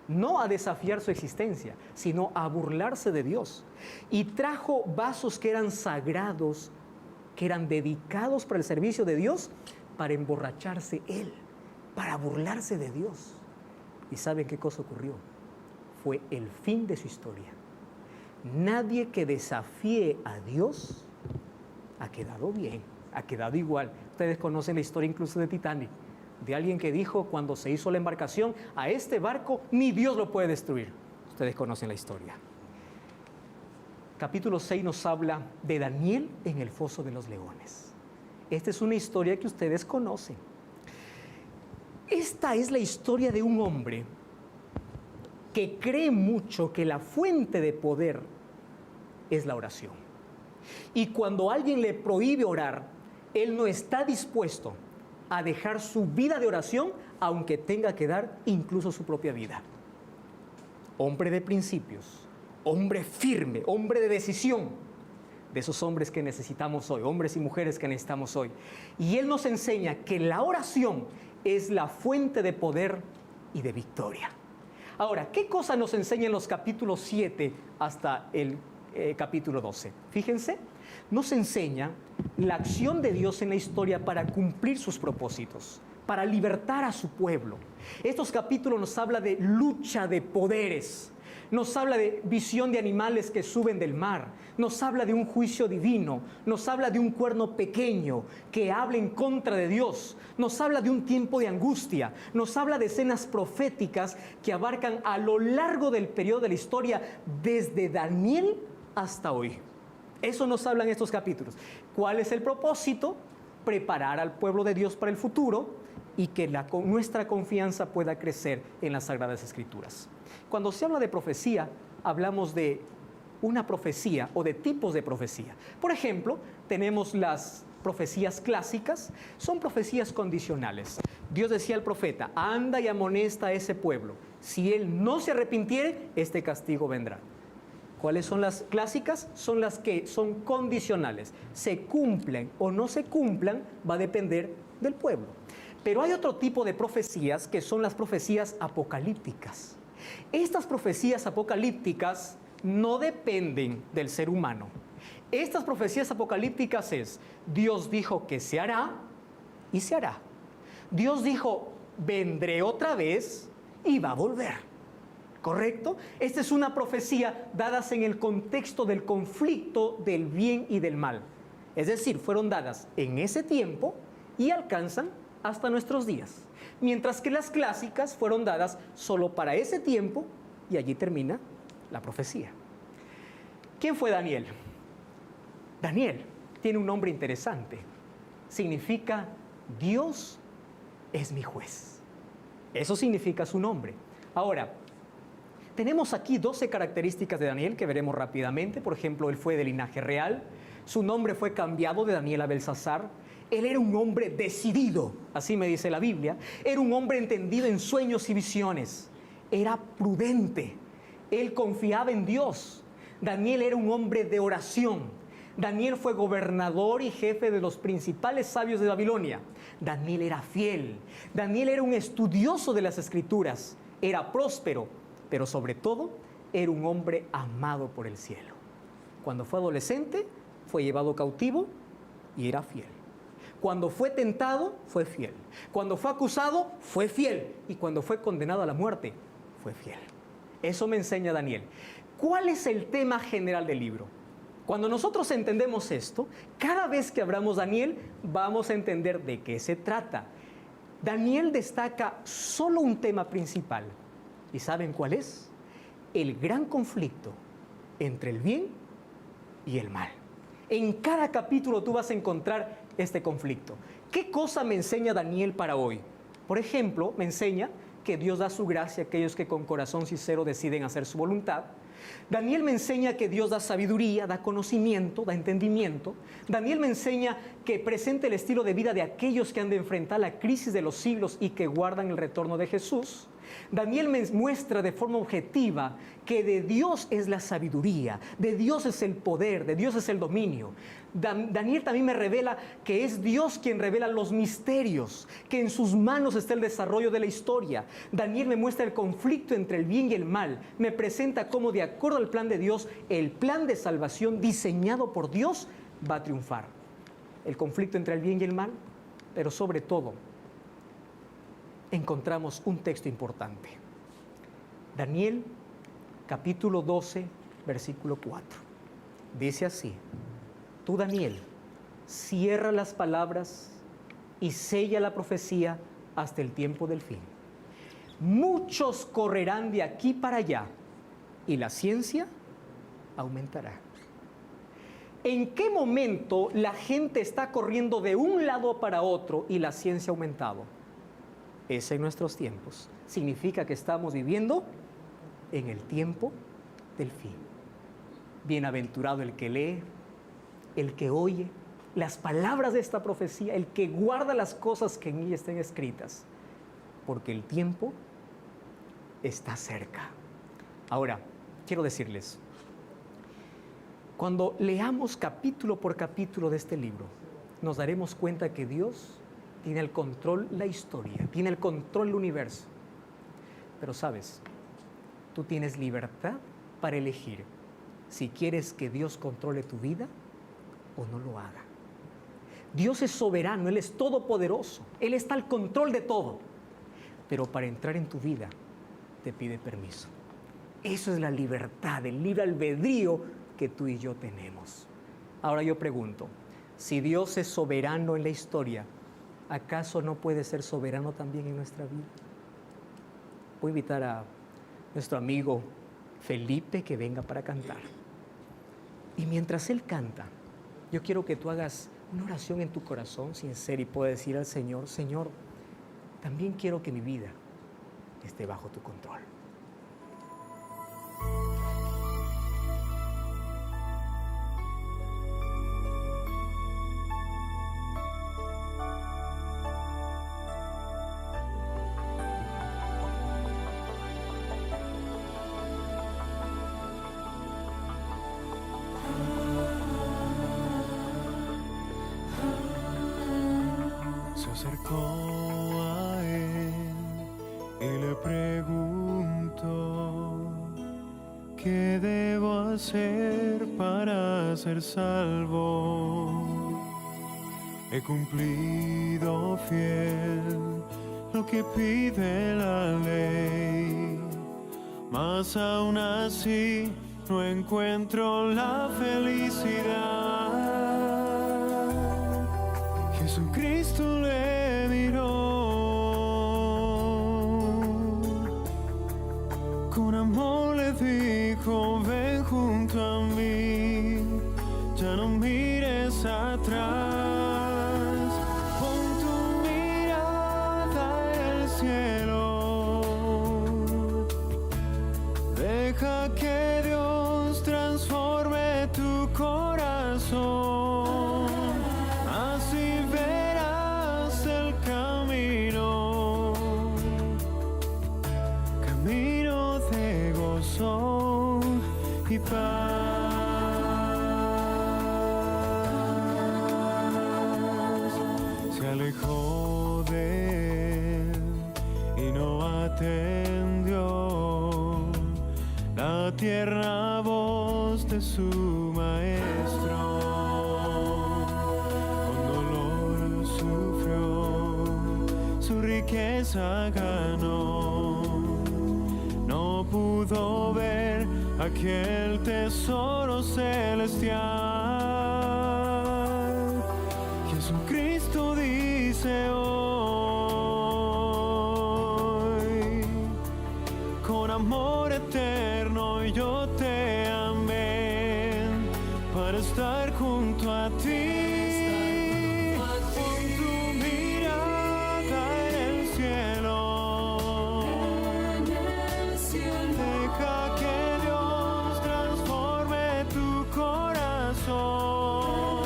No a desafiar su existencia, sino a burlarse de Dios. Y trajo vasos que eran sagrados, que eran dedicados para el servicio de Dios, para emborracharse él, para burlarse de Dios. ¿Y saben qué cosa ocurrió? Fue el fin de su historia. Nadie que desafíe a Dios ha quedado bien, ha quedado igual. Ustedes conocen la historia incluso de Titanic, de alguien que dijo cuando se hizo la embarcación: a este barco ni Dios lo puede destruir. Ustedes conocen la historia. Capítulo 6 nos habla de Daniel en el foso de los leones. Esta es una historia que ustedes conocen. Esta es la historia de un hombre que cree mucho que la fuente de poder es la oración. Y cuando alguien le prohíbe orar, él no está dispuesto a dejar su vida de oración, aunque tenga que dar incluso su propia vida. Hombre de principios, hombre firme, hombre de decisión, de esos hombres que necesitamos hoy, hombres y mujeres que necesitamos hoy. Y él nos enseña que la oración es la fuente de poder y de victoria. Ahora, ¿qué cosa nos enseña en los capítulos 7 hasta el capítulo 12? Fíjense, nos enseña la acción de Dios en la historia para cumplir sus propósitos, para libertar a su pueblo. Estos capítulos nos habla de lucha de poderes, nos habla de visión de animales que suben del mar, nos habla de un juicio divino, nos habla de un cuerno pequeño que habla en contra de Dios, nos habla de un tiempo de angustia, nos habla de escenas proféticas que abarcan a lo largo del periodo de la historia, desde Daniel hasta hoy. Eso nos hablan estos capítulos. ¿Cuál es el propósito? Preparar al pueblo de Dios para el futuro y que nuestra confianza pueda crecer en las Sagradas Escrituras. Cuando se habla de profecía, hablamos de una profecía o de tipos de profecía. Por ejemplo, tenemos las profecías clásicas, son profecías condicionales. Dios decía al profeta: anda y amonesta a ese pueblo. Si él no se arrepintiere, este castigo vendrá. ¿Cuáles son las clásicas? Son las que son condicionales. Se cumplen o no se cumplan, va a depender del pueblo. Pero hay otro tipo de profecías que son las profecías apocalípticas. Estas profecías apocalípticas no dependen del ser humano. Estas profecías apocalípticas es: Dios dijo que se hará y se hará. Dios dijo: vendré otra vez y va a volver. ¿Correcto? Esta es una profecía dada en el contexto del conflicto del bien y del mal. Es decir, fueron dadas en ese tiempo y alcanzan hasta nuestros días. Mientras que las clásicas fueron dadas solo para ese tiempo y allí termina la profecía. ¿Quién fue Daniel? Daniel tiene un nombre interesante. Significa Dios es mi juez. Eso significa su nombre. Ahora, tenemos aquí 12 características de Daniel que veremos rápidamente. Por ejemplo, él fue de linaje real. Su nombre fue cambiado de Daniel a Belsasar. Él era un hombre decidido, así me dice la Biblia. Era un hombre entendido en sueños y visiones. Era prudente. Él confiaba en Dios. Daniel era un hombre de oración. Daniel fue gobernador y jefe de los principales sabios de Babilonia. Daniel era fiel. Daniel era un estudioso de las Escrituras. Era próspero, pero sobre todo era un hombre amado por el cielo. Cuando fue adolescente, fue llevado cautivo y era fiel. Cuando fue tentado, fue fiel. Cuando fue acusado, fue fiel. Y cuando fue condenado a la muerte, fue fiel. Eso me enseña Daniel. ¿Cuál es el tema general del libro? Cuando nosotros entendemos esto, cada vez que abramos Daniel, vamos a entender de qué se trata. Daniel destaca solo un tema principal. ¿Y saben cuál es? El gran conflicto entre el bien y el mal. En cada capítulo tú vas a encontrar este conflicto. ¿Qué cosa me enseña Daniel para hoy? Por ejemplo, me enseña que Dios da su gracia a aquellos que con corazón sincero deciden hacer su voluntad. Daniel me enseña que Dios da sabiduría, da conocimiento, da entendimiento. Daniel me enseña que presenta el estilo de vida de aquellos que han de enfrentar la crisis de los siglos y que guardan el retorno de Jesús. Daniel me muestra de forma objetiva que de Dios es la sabiduría, de Dios es el poder, de Dios es el dominio. Daniel también me revela que es Dios quien revela los misterios, que en sus manos está el desarrollo de la historia. Daniel me muestra el conflicto entre el bien y el mal, me presenta cómo de acuerdo al plan de Dios, el plan de salvación diseñado por Dios va a triunfar. El conflicto entre el bien y el mal, pero sobre todo encontramos un texto importante. Daniel, capítulo 12, versículo 4. Dice así: tú, Daniel, cierra las palabras y sella la profecía hasta el tiempo del fin. Muchos correrán de aquí para allá y la ciencia aumentará. ¿En qué momento la gente está corriendo de un lado para otro y la ciencia ha aumentado? Es en nuestros tiempos. Significa que estamos viviendo en el tiempo del fin. Bienaventurado el que lee, el que oye las palabras de esta profecía, el que guarda las cosas que en ella estén escritas, porque el tiempo está cerca. Ahora, quiero decirles, cuando leamos capítulo por capítulo de este libro, nos daremos cuenta que Dios tiene el control la historia, tiene el control el universo. Pero sabes, tú tienes libertad para elegir si quieres que Dios controle tu vida o no lo haga. Dios es soberano, Él es todopoderoso, Él está al control de todo. Pero para entrar en tu vida te pide permiso. Eso es la libertad, el libre albedrío que tú y yo tenemos. Ahora yo pregunto, si Dios es soberano en la historia, ¿acaso no puede ser soberano también en nuestra vida? Voy a invitar a nuestro amigo Felipe que venga para cantar. Y mientras él canta, yo quiero que tú hagas una oración en tu corazón sincera y puedas decir al Señor: Señor, también quiero que mi vida esté bajo tu control. Se acercó a él y le preguntó: ¿qué debo hacer para ser salvo? He cumplido fiel lo que pide la ley, mas aún así no encuentro la felicidad. Jesucristo le miró, con amor le dijo, ven junto a mí, ya no mires atrás, pon tu mirada en el cielo, deja que Dios transforme tu corazón, así verás el camino, camino de gozo y paz. Se alejó de él y no atendió la tierna voz de su maestro. Con dolor sufrió, su riqueza ganó, no pudo ver aquel tesoro celestial. Jesucristo dice hoy, con amor eterno yo te amé para estar junto a ti. Pon tu mirada en el cielo, deja que Dios transforme tu corazón,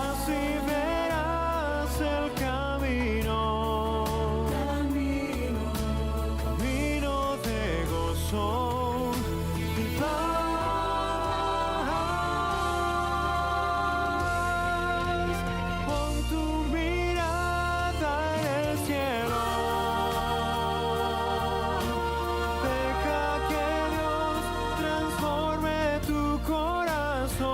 así verás el camino, camino de gozo y paz. Pon tu mirada en el cielo, deja que Dios transforme tu corazón,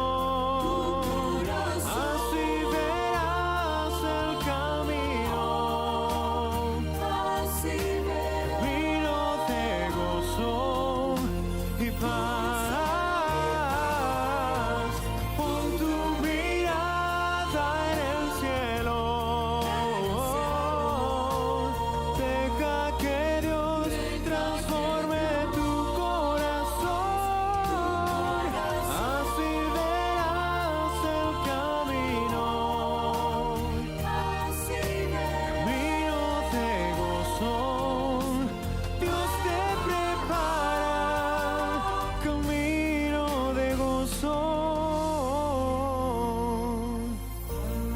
así verás el camino, camino de gozo y paz. Pon tu mirada en el cielo, deja que Dios transforme tu corazón, así verás el camino, camino de gozo. Dios te prepara camino de gozo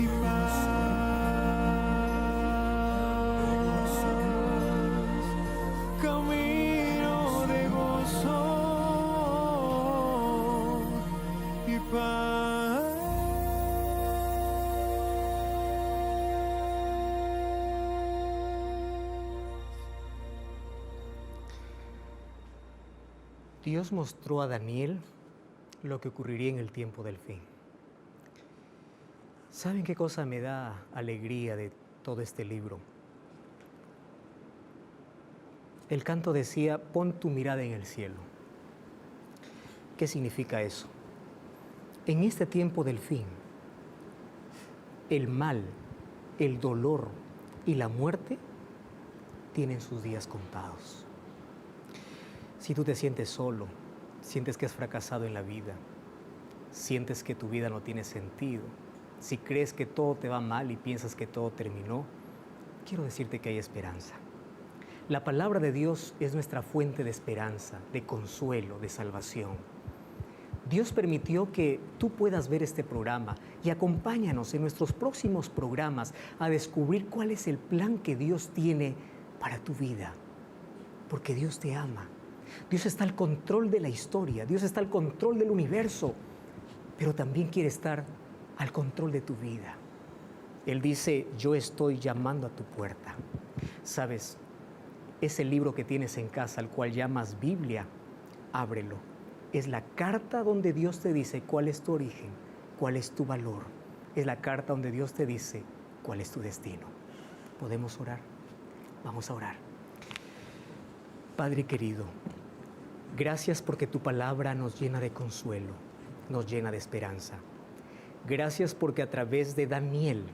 y paz. Camino de gozo y paz. Dios mostró a Daniel lo que ocurriría en el tiempo del fin. ¿Saben qué cosa me da alegría de todo este libro? El canto decía, pon tu mirada en el cielo. ¿Qué significa eso? En este tiempo del fin, el mal, el dolor y la muerte tienen sus días contados. Si tú te sientes solo, sientes que has fracasado en la vida, sientes que tu vida no tiene sentido, si crees que todo te va mal y piensas que todo terminó, quiero decirte que hay esperanza. La palabra de Dios es nuestra fuente de esperanza, de consuelo, de salvación. Dios permitió que tú puedas ver este programa y acompáñanos en nuestros próximos programas a descubrir cuál es el plan que Dios tiene para tu vida, porque Dios te ama. Dios está al control de la historia, Dios está al control del universo, pero también quiere estar al control de tu vida. Él dice, yo estoy llamando a tu puerta. ¿Sabes? Ese libro que tienes en casa, al cual llamas Biblia, ábrelo. Es la carta donde Dios te dice cuál es tu origen, cuál es tu valor. Es la carta donde Dios te dice cuál es tu destino. ¿Podemos orar? Vamos a orar. Padre querido, gracias porque tu palabra nos llena de consuelo, nos llena de esperanza. Gracias porque a través de Daniel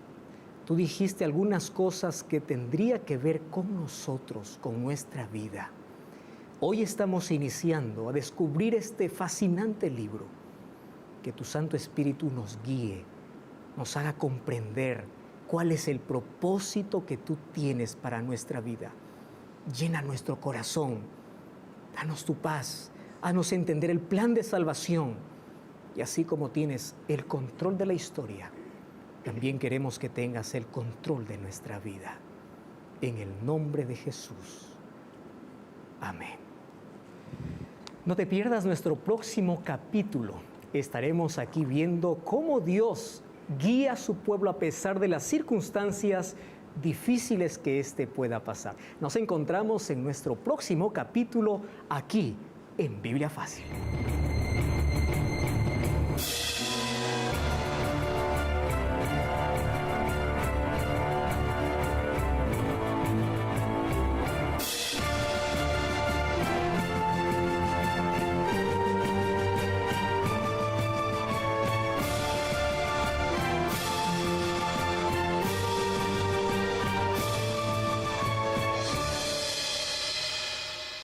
tú dijiste algunas cosas que tendría que ver con nosotros, con nuestra vida. Hoy estamos iniciando a descubrir este fascinante libro. Que tu Santo Espíritu nos guíe, nos haga comprender cuál es el propósito que tú tienes para nuestra vida. Llena nuestro corazón, danos tu paz, haznos entender el plan de salvación. Y así como tienes el control de la historia, también queremos que tengas el control de nuestra vida. En el nombre de Jesús. Amén. No te pierdas nuestro próximo capítulo. Estaremos aquí viendo cómo Dios guía a su pueblo a pesar de las circunstancias difíciles que éste pueda pasar. Nos encontramos en nuestro próximo capítulo aquí en Biblia Fácil.